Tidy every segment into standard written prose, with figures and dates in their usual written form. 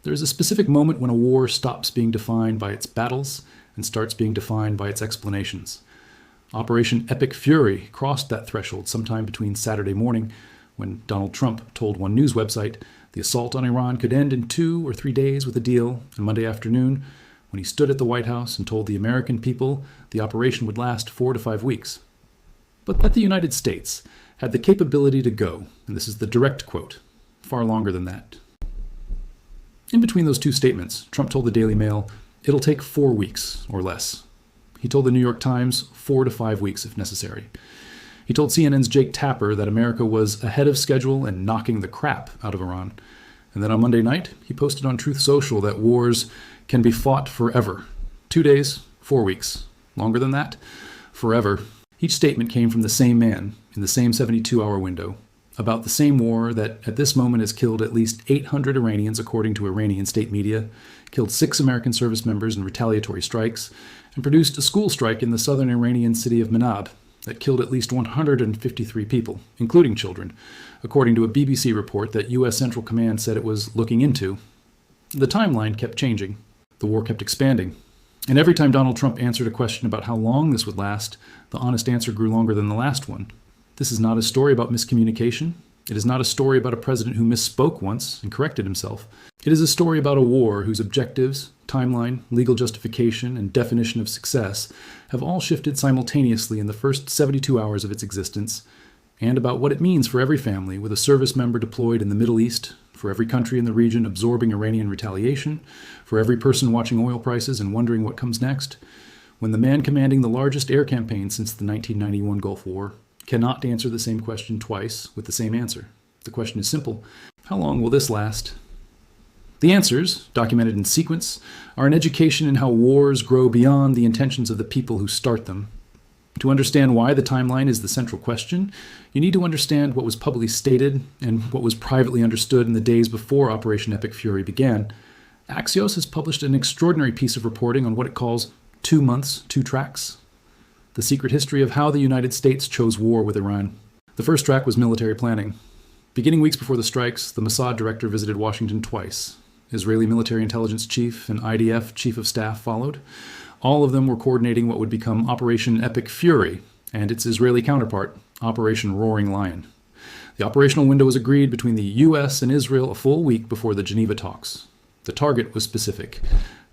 There is a specific moment when a war stops being defined by its battles and starts being defined by its explanations. Operation Epic Fury crossed that threshold sometime between Saturday morning, when Donald Trump told one news website the assault on Iran could end in 2 or 3 days with a deal, and Monday afternoon, when he stood at the White House and told the American people the operation would last 4 to 5 weeks. But that the United States had the capability to go, and this is the direct quote, far longer than that. In between those two statements, Trump told the Daily Mail, "It'll take 4 weeks or less." He told the New York Times 4 to 5 weeks if necessary. He told CNN's Jake Tapper that America was ahead of schedule and knocking the crap out of Iran. And then on Monday night, he posted on Truth Social that wars can be fought forever. 2 days, 4 weeks. Longer than that? Forever. Each statement came from the same man in the same 72-hour window, about the same war that at this moment has killed at least 800 Iranians, according to Iranian state media, killed 6 American service members in retaliatory strikes, and produced a school strike in the southern Iranian city of Manab that killed at least 153 people, including children, according to a BBC report that U.S. Central Command said it was looking into. The timeline kept changing. The war kept expanding. And every time Donald Trump answered a question about how long this would last, the honest answer grew longer than the last one. This is not a story about miscommunication. It is not a story about a president who misspoke once and corrected himself. It is a story about a war whose objectives, timeline, legal justification, and definition of success have all shifted simultaneously in the first 72 hours of its existence, and about what it means for every family with a service member deployed in the Middle East, for every country in the region absorbing Iranian retaliation, for every person watching oil prices and wondering what comes next, when the man commanding the largest air campaign since the 1991 Gulf War cannot answer the same question twice with the same answer. The question is simple: how long will this last? The answers, documented in sequence, are an education in how wars grow beyond the intentions of the people who start them. To understand why the timeline is the central question, you need to understand what was publicly stated and what was privately understood in the days before Operation Epic Fury began. Axios has published an extraordinary piece of reporting on what it calls 2 months, 2 tracks. The secret history of how the United States chose war with Iran. The first track was military planning. Beginning weeks before the strikes, the Mossad director visited Washington twice. Israeli military intelligence chief and IDF chief of staff followed. All of them were coordinating what would become Operation Epic Fury and its Israeli counterpart, Operation Roaring Lion. The operational window was agreed between the U.S. and Israel a full week before the Geneva talks. The target was specific: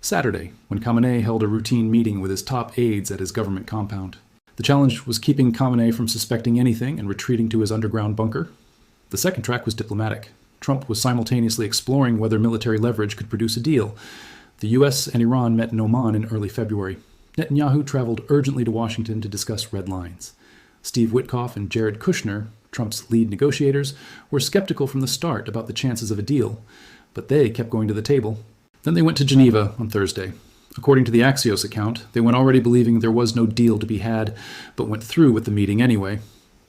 Saturday, when Khamenei held a routine meeting with his top aides at his government compound. The challenge was keeping Khamenei from suspecting anything and retreating to his underground bunker. The second track was diplomatic. Trump was simultaneously exploring whether military leverage could produce a deal. The U.S. and Iran met in Oman in early February. Netanyahu traveled urgently to Washington to discuss red lines. Steve Witkoff and Jared Kushner, Trump's lead negotiators, were skeptical from the start about the chances of a deal, but they kept going to the table. Then they went to Geneva on Thursday. According to the Axios account, they went already believing there was no deal to be had, but went through with the meeting anyway.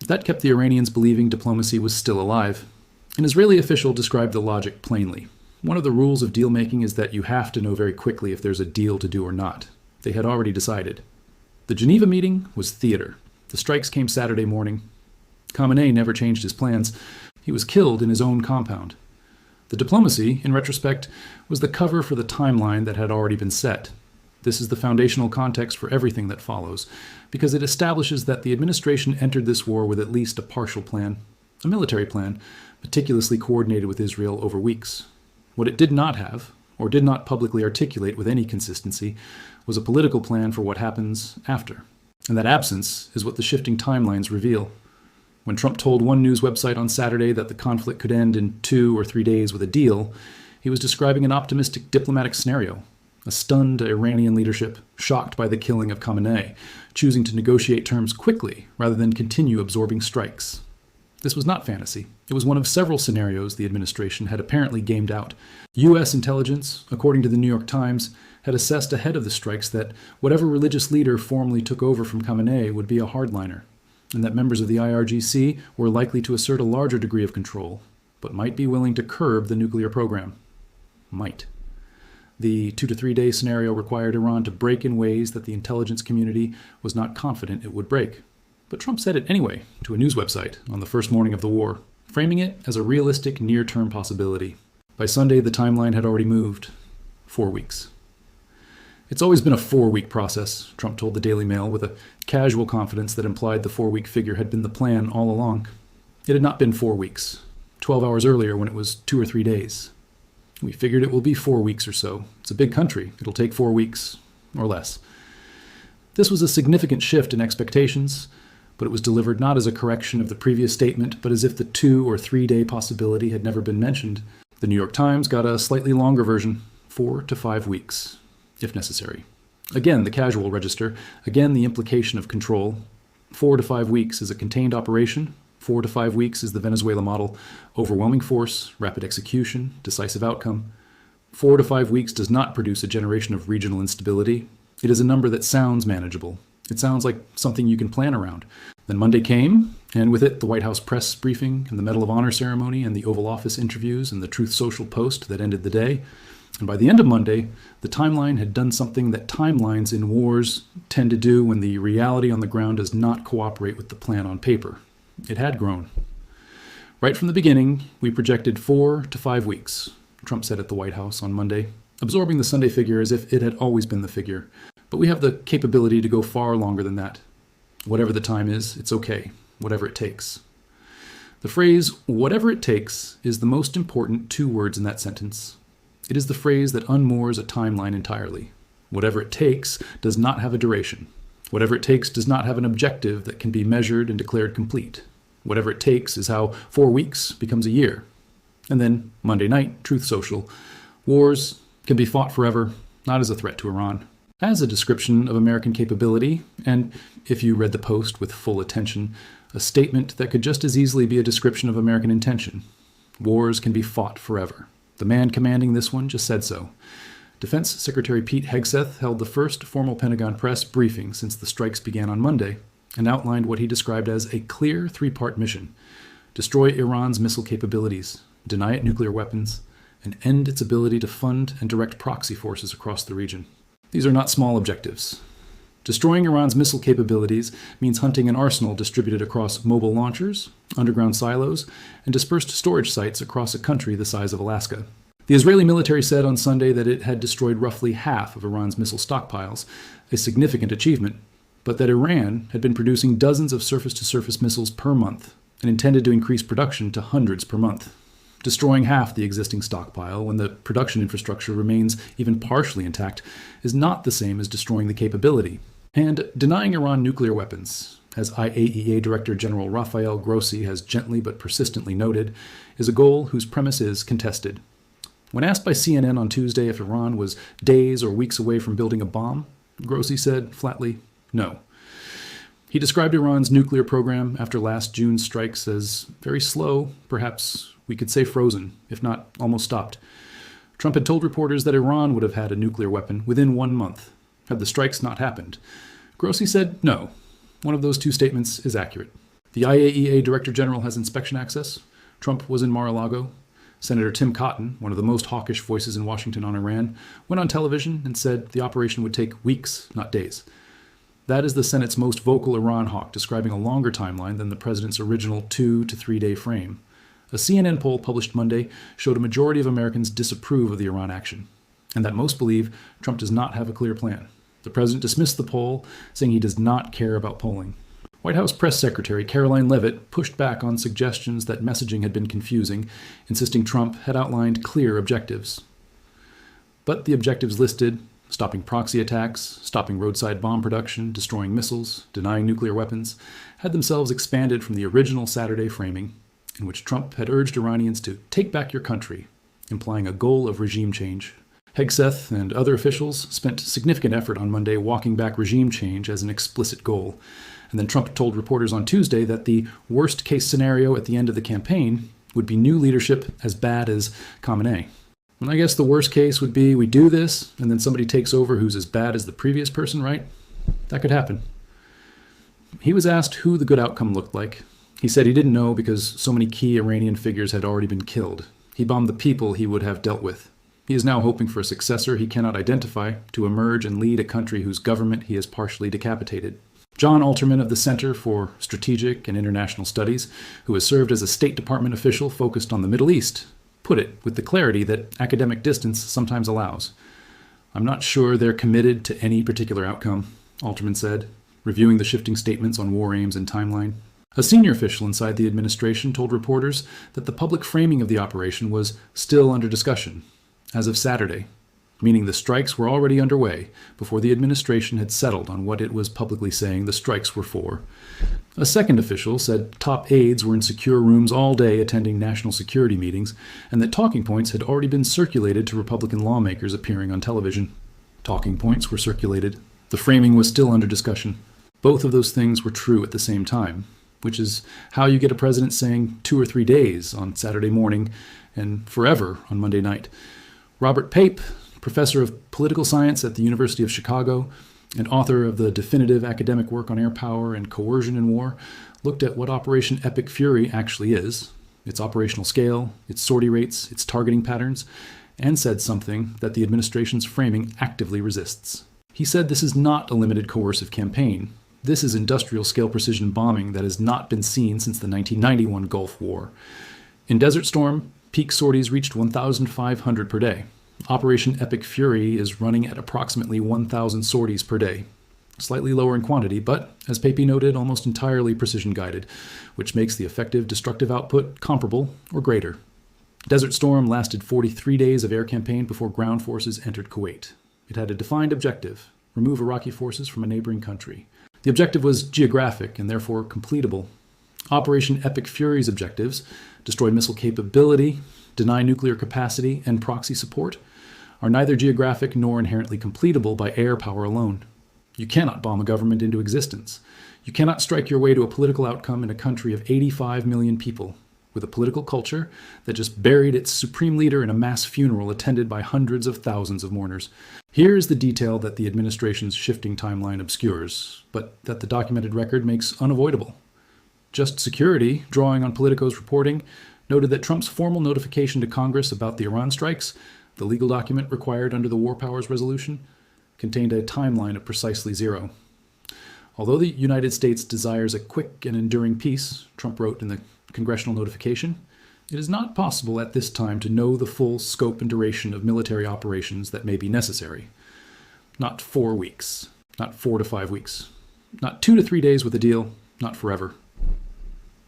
That kept the Iranians believing diplomacy was still alive. An Israeli official described the logic plainly. One of the rules of deal-making is that you have to know very quickly if there's a deal to do or not. They had already decided. The Geneva meeting was theater. The strikes came Saturday morning. Khamenei never changed his plans. He was killed in his own compound. The diplomacy, in retrospect, was the cover for the timeline that had already been set. This is the foundational context for everything that follows, because it establishes that the administration entered this war with at least a partial plan, a military plan, meticulously coordinated with Israel over weeks. What it did not have, or did not publicly articulate with any consistency, was a political plan for what happens after. And that absence is what the shifting timelines reveal. When Trump told one news website on Saturday that the conflict could end in 2 or 3 days with a deal, he was describing an optimistic diplomatic scenario. A stunned Iranian leadership, shocked by the killing of Khamenei, choosing to negotiate terms quickly rather than continue absorbing strikes. This was not fantasy. It was one of several scenarios the administration had apparently gamed out. U.S. intelligence, according to the New York Times, had assessed ahead of the strikes that whatever religious leader formally took over from Khamenei would be a hardliner, and that members of the IRGC were likely to assert a larger degree of control, but might be willing to curb the nuclear program. Might. The 2 to 3 day scenario required Iran to break in ways that the intelligence community was not confident it would break. But Trump said it anyway to a news website on the first morning of the war, framing it as a realistic near-term possibility. By Sunday, the timeline had already moved 4 weeks. It's always been a 4-week process, Trump told the Daily Mail with a casual confidence that implied the 4-week figure had been the plan all along. It had not been 4 weeks, 12 hours earlier when it was 2 or 3 days. We figured it will be 4 weeks or so. It's a big country. It'll take 4 weeks or less. This was a significant shift in expectations, but it was delivered not as a correction of the previous statement, but as if the 2 or 3 day possibility had never been mentioned. The New York Times got a slightly longer version, 4 to 5 weeks, if necessary. Again, the casual register. Again, the implication of control. 4 to 5 weeks is a contained operation. 4 to 5 weeks is the Venezuela model. Overwhelming force, rapid execution, decisive outcome. 4 to 5 weeks does not produce a generation of regional instability. It is a number that sounds manageable. It sounds like something you can plan around. Then Monday came, and with it the White House press briefing and the Medal of Honor ceremony and the Oval Office interviews and the Truth Social post that ended the day. And by the end of Monday, the timeline had done something that timelines in wars tend to do when the reality on the ground does not cooperate with the plan on paper. It had grown. Right from the beginning, we projected 4 to 5 weeks, Trump said at the White House on Monday, absorbing the Sunday figure as if it had always been the figure. But we have the capability to go far longer than that. Whatever the time is, it's okay. Whatever it takes. The phrase, whatever it takes, is the most important 2 words in that sentence. It is the phrase that unmoors a timeline entirely. Whatever it takes does not have a duration. Whatever it takes does not have an objective that can be measured and declared complete. Whatever it takes is how 4 weeks becomes a year. And then, Monday night, Truth Social. Wars can be fought forever, not as a threat to Iran. As a description of American capability, and if you read the post with full attention, a statement that could just as easily be a description of American intention. Wars can be fought forever. The man commanding this one just said so. Defense Secretary Pete Hegseth held the first formal Pentagon press briefing since the strikes began on Monday and outlined what he described as a clear 3-part mission: destroy Iran's missile capabilities, deny it nuclear weapons, and end its ability to fund and direct proxy forces across the region. These are not small objectives. Destroying Iran's missile capabilities means hunting an arsenal distributed across mobile launchers, underground silos, and dispersed storage sites across a country the size of Alaska. The Israeli military said on Sunday that it had destroyed roughly half of Iran's missile stockpiles, a significant achievement, but that Iran had been producing dozens of surface-to-surface missiles per month and intended to increase production to hundreds per month. Destroying half the existing stockpile when the production infrastructure remains even partially intact is not the same as destroying the capability. And denying Iran nuclear weapons, as IAEA Director General Rafael Grossi has gently but persistently noted, is a goal whose premise is contested. When asked by CNN on Tuesday if Iran was days or weeks away from building a bomb, Grossi said flatly, no. He described Iran's nuclear program after last June's strikes as very slow, perhaps we could say frozen, if not almost stopped. Trump had told reporters that Iran would have had a nuclear weapon within 1 month, had the strikes not happened. Grossi said no. One of those 2 statements is accurate. The IAEA Director General has inspection access. Trump was in Mar-a-Lago. Senator Tim Cotton, one of the most hawkish voices in Washington on Iran, went on television and said the operation would take weeks, not days. That is the Senate's most vocal Iran hawk, describing a longer timeline than the president's original 2 to 3 day frame. A CNN poll published Monday showed a majority of Americans disapprove of the Iran action, and that most believe Trump does not have a clear plan. The president dismissed the poll, saying he does not care about polling. White House Press Secretary Caroline Leavitt pushed back on suggestions that messaging had been confusing, insisting Trump had outlined clear objectives. But the objectives listed, stopping proxy attacks, stopping roadside bomb production, destroying missiles, denying nuclear weapons, had themselves expanded from the original Saturday framing, in which Trump had urged Iranians to take back your country, implying a goal of regime change. Hegseth and other officials spent significant effort on Monday walking back regime change as an explicit goal. And then Trump told reporters on Tuesday that the worst-case scenario at the end of the campaign would be new leadership as bad as Khamenei. And I guess the worst case would be we do this, and then somebody takes over who's as bad as the previous person, right? That could happen. He was asked who the good outcome looked like. He said he didn't know because so many key Iranian figures had already been killed. He bombed the people he would have dealt with. He is now hoping for a successor he cannot identify to emerge and lead a country whose government he has partially decapitated. John Alterman of the Center for Strategic and International Studies, who has served as a State Department official focused on the Middle East, put it with the clarity that academic distance sometimes allows. "I'm not sure they're committed to any particular outcome," Alterman said, reviewing the shifting statements on war aims and timeline. A senior official inside the administration told reporters that the public framing of the operation was still under discussion, as of Saturday, meaning the strikes were already underway before the administration had settled on what it was publicly saying the strikes were for. A second official said top aides were in secure rooms all day attending national security meetings, and that talking points had already been circulated to Republican lawmakers appearing on television. Talking points were circulated. The framing was still under discussion. Both of those things were true at the same time, which is how you get a president saying 2 or 3 days on Saturday morning and forever on Monday night. Robert Pape, professor of political science at the University of Chicago and author of the definitive academic work on air power and coercion in war, looked at what Operation Epic Fury actually is, its operational scale, its sortie rates, its targeting patterns, and said something that the administration's framing actively resists. He said this is not a limited coercive campaign. This is industrial-scale precision bombing that has not been seen since the 1991 Gulf War. In Desert Storm, peak sorties reached 1,500 per day. Operation Epic Fury is running at approximately 1,000 sorties per day. Slightly lower in quantity, but, as Pape noted, almost entirely precision-guided, which makes the effective destructive output comparable or greater. Desert Storm lasted 43 days of air campaign before ground forces entered Kuwait. It had a defined objective: remove Iraqi forces from a neighboring country. The objective was geographic and therefore completable. Operation Epic Fury's objectives, destroy missile capability, deny nuclear capacity, and proxy support, are neither geographic nor inherently completable by air power alone. You cannot bomb a government into existence. You cannot strike your way to a political outcome in a country of 85 million people, with a political culture that just buried its supreme leader in a mass funeral attended by hundreds of thousands of mourners. Here is the detail that the administration's shifting timeline obscures, but that the documented record makes unavoidable. Just Security, drawing on Politico's reporting, noted that Trump's formal notification to Congress about the Iran strikes, the legal document required under the War Powers Resolution, contained a timeline of precisely 0. Although the United States desires a quick and enduring peace, Trump wrote in the congressional notification, it is not possible at this time to know the full scope and duration of military operations that may be necessary. Not 4 weeks, not 4 to 5 weeks, not 2 to 3 days with a deal, not forever.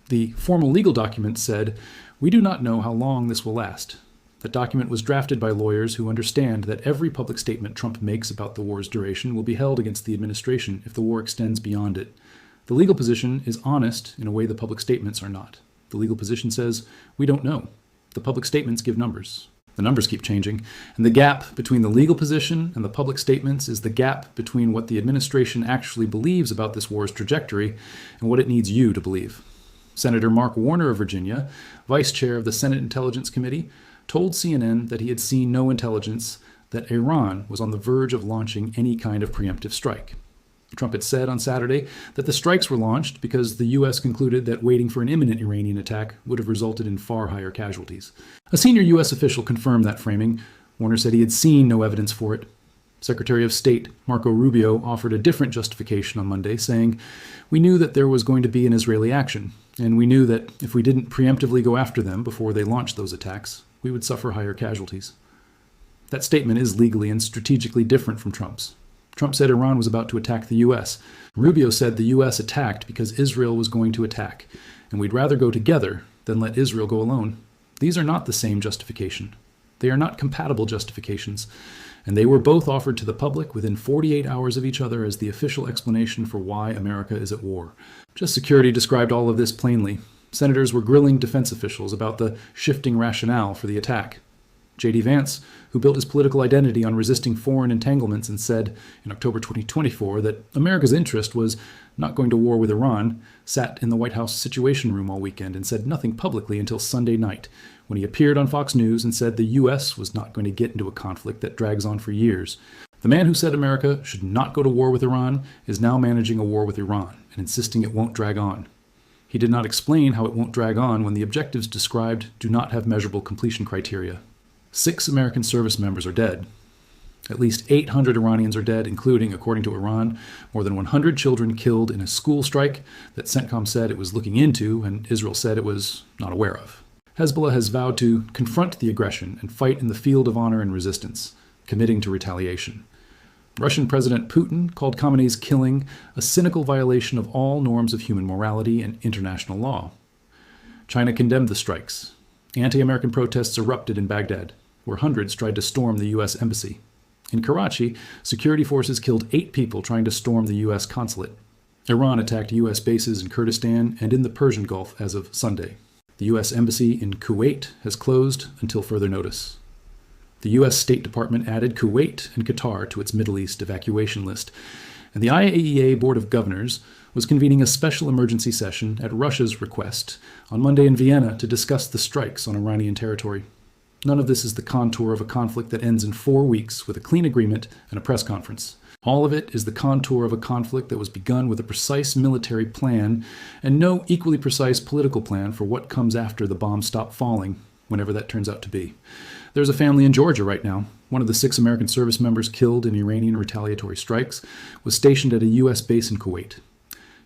The formal legal document said, we do not know how long this will last. The document was drafted by lawyers who understand that every public statement Trump makes about the war's duration will be held against the administration if the war extends beyond it. The legal position is honest in a way the public statements are not. The legal position says, we don't know. The public statements give numbers. The numbers keep changing, and the gap between the legal position and the public statements is the gap between what the administration actually believes about this war's trajectory and what it needs you to believe. Senator Mark Warner of Virginia, vice chair of the Senate Intelligence Committee, told CNN that he had seen no intelligence that Iran was on the verge of launching any kind of preemptive strike. Trump had said on Saturday that the strikes were launched because the U.S. concluded that waiting for an imminent Iranian attack would have resulted in far higher casualties. A senior U.S. official confirmed that framing. Warner said he had seen no evidence for it. Secretary of State Marco Rubio offered a different justification on Monday, saying, we knew that there was going to be an Israeli action, and we knew that if we didn't preemptively go after them before they launched those attacks, we would suffer higher casualties. That statement is legally and strategically different from Trump's. Trump said Iran was about to attack the U.S. Rubio said the U.S. attacked because Israel was going to attack, and we'd rather go together than let Israel go alone. These are not the same justification. They are not compatible justifications, and they were both offered to the public within 48 hours of each other as the official explanation for why America is at war. Just Security described all of this plainly. Senators were grilling defense officials about the shifting rationale for the attack. J.D. Vance, who built his political identity on resisting foreign entanglements and said in October 2024 that America's interest was not going to war with Iran, sat in the White House Situation Room all weekend and said nothing publicly until Sunday night, when he appeared on Fox News and said the U.S. was not going to get into a conflict that drags on for years. The man who said America should not go to war with Iran is now managing a war with Iran and insisting it won't drag on. He did not explain how it won't drag on when the objectives described do not have measurable completion criteria. 6 American service members are dead. At least 800 Iranians are dead, including, according to Iran, more than 100 children killed in a school strike that CENTCOM said it was looking into and Israel said it was not aware of. Hezbollah has vowed to confront the aggression and fight in the field of honor and resistance, committing to retaliation. Russian President Putin called Khamenei's killing a cynical violation of all norms of human morality and international law. China condemned the strikes. Anti-American protests erupted in Baghdad, where hundreds tried to storm the U.S. embassy. In Karachi, security forces killed 8 people trying to storm the U.S. consulate. Iran attacked U.S. bases in Kurdistan and in the Persian Gulf as of Sunday. The U.S. embassy in Kuwait has closed until further notice. The U.S. State Department added Kuwait and Qatar to its Middle East evacuation list, and the IAEA Board of Governors was convening a special emergency session at Russia's request on Monday in Vienna to discuss the strikes on Iranian territory. None of this is the contour of a conflict that ends in 4 weeks with a clean agreement and a press conference. All of it is the contour of a conflict that was begun with a precise military plan and no equally precise political plan for what comes after the bombs stop falling, whenever that turns out to be. There's a family in Georgia right now. One of the 6 American service members killed in Iranian retaliatory strikes was stationed at a U.S. base in Kuwait.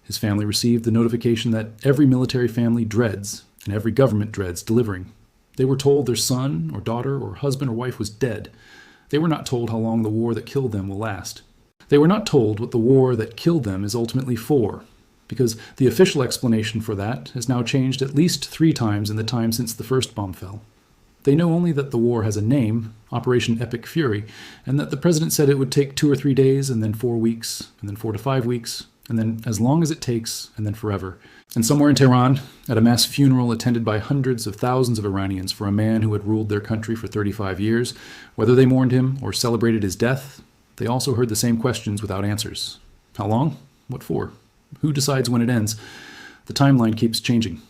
His family received the notification that every military family dreads and every government dreads delivering. They were told their son or daughter or husband or wife was dead. They were not told how long the war that killed them will last. They were not told what the war that killed them is ultimately for, because the official explanation for that has now changed at least 3 times in the time since the first bomb fell. They know only that the war has a name, Operation Epic Fury, and that the president said it would take 2 or 3 days, and then 4 weeks, and then 4 to 5 weeks, and then as long as it takes, and then forever. And somewhere in Tehran, at a mass funeral attended by hundreds of thousands of Iranians for a man who had ruled their country for 35 years, whether they mourned him or celebrated his death, they also heard the same questions without answers. How long? What for? Who decides when it ends? The timeline keeps changing.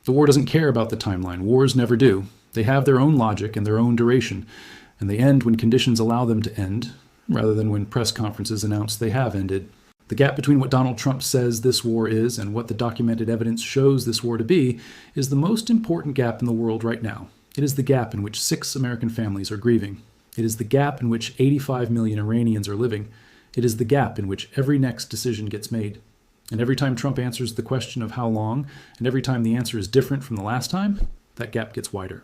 The war doesn't care about the timeline. Wars never do. They have their own logic and their own duration, and they end when conditions allow them to end, rather than when press conferences announce they have ended. The gap between what Donald Trump says this war is and what the documented evidence shows this war to be is the most important gap in the world right now. It is the gap in which 6 American families are grieving. It is the gap in which 85 million Iranians are living. It is the gap in which every next decision gets made. And every time Trump answers the question of how long, and every time the answer is different from the last time, that gap gets wider.